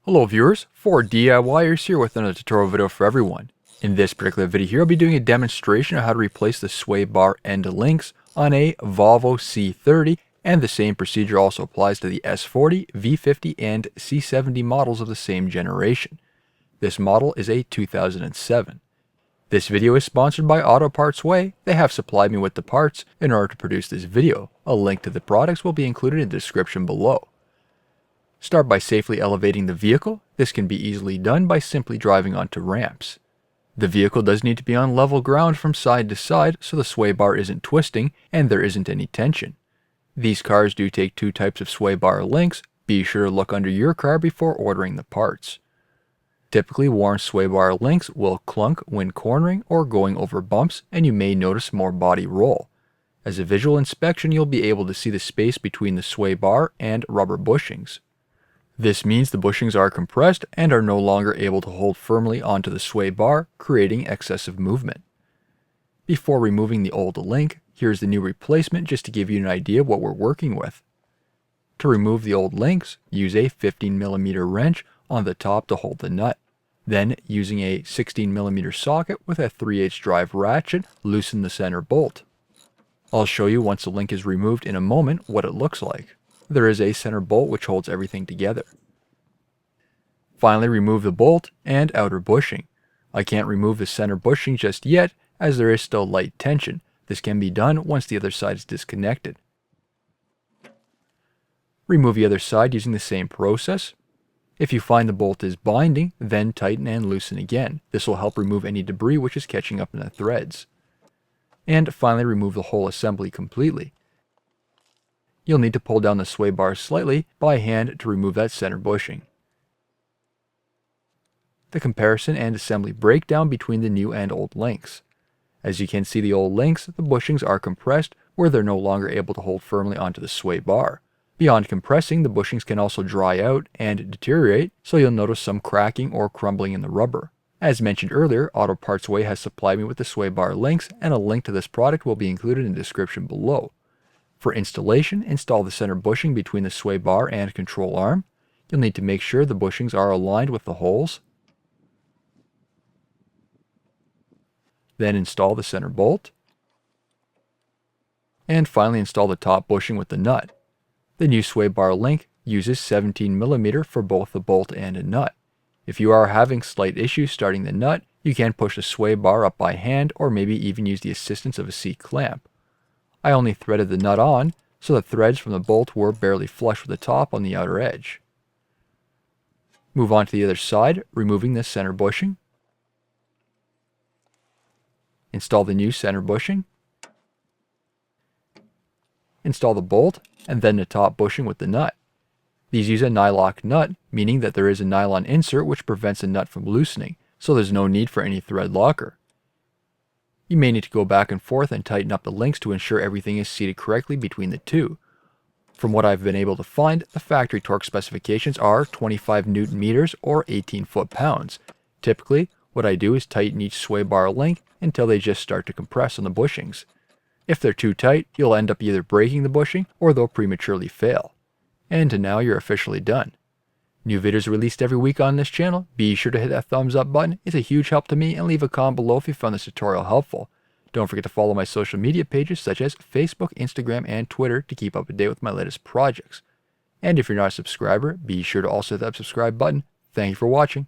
Hello viewers, 4DIYers here with another tutorial video for everyone. In this particular video here, I'll be doing a demonstration of how to replace the sway bar end links on a Volvo C30, and the same procedure also applies to the S40, V50, and C70 models of the same generation. This model is a 2007. This video is sponsored by Auto Parts Way. They have supplied me with the parts in order to produce this video. A link to the products will be included in the description below. Start by safely elevating the vehicle. This can be easily done by simply driving onto ramps. The vehicle does need to be on level ground from side to side so the sway bar isn't twisting and there isn't any tension. These cars do take two types of sway bar links. Be sure to look under your car before ordering the parts. Typically, worn sway bar links will clunk when cornering or going over bumps, and you may notice more body roll. As a visual inspection, you'll be able to see the space between the sway bar and rubber bushings. This means the bushings are compressed and are no longer able to hold firmly onto the sway bar, creating excessive movement. Before removing the old link, here's the new replacement just to give you an idea of what we're working with. To remove the old links, use a 15mm wrench on the top to hold the nut. Then, using a 16mm socket with a 3/8 drive ratchet, loosen the center bolt. I'll show you once the link is removed in a moment what it looks like. There is a center bolt which holds everything together. Finally, remove the bolt and outer bushing. I can't remove the center bushing just yet as there is still light tension. This can be done once the other side is disconnected. Remove the other side using the same process. If you find the bolt is binding, then tighten and loosen again. This will help remove any debris which is catching up in the threads. And finally, remove the whole assembly completely. You'll need to pull down the sway bar slightly by hand to remove that center bushing. The comparison and assembly breakdown between the new and old links. As you can see, the old links, the bushings are compressed where they're no longer able to hold firmly onto the sway bar. Beyond compressing, the bushings can also dry out and deteriorate, so you'll notice some cracking or crumbling in the rubber. As mentioned earlier, Auto Parts Way has supplied me with the sway bar links, and a link to this product will be included in the description below. For installation, install the center bushing between the sway bar and control arm. You'll need to make sure the bushings are aligned with the holes. Then install the center bolt. And finally install the top bushing with the nut. The new sway bar link uses 17mm for both the bolt and a nut. If you are having slight issues starting the nut, you can push the sway bar up by hand or maybe even use the assistance of a C-clamp. I only threaded the nut on, so the threads from the bolt were barely flush with the top on the outer edge. Move on to the other side, removing the center bushing. Install the new center bushing. Install the bolt, and then the top bushing with the nut. These use a nylock nut, meaning that there is a nylon insert which prevents the nut from loosening, so there's no need for any thread locker. You may need to go back and forth and tighten up the links to ensure everything is seated correctly between the two. From what I've been able to find, the factory torque specifications are 25 Nm or 18 foot-pounds. Typically, what I do is tighten each sway bar link until they just start to compress on the bushings. If they're too tight, you'll end up either breaking the bushing or they'll prematurely fail. And now you're officially done. New videos are released every week on this channel. Be sure to hit that thumbs up button. It's a huge help to me, and leave a comment below if you found this tutorial helpful. Don't forget to follow my social media pages such as Facebook, Instagram, and Twitter to keep up to date with my latest projects. And if you're not a subscriber, be sure to also hit that subscribe button. Thank you for watching.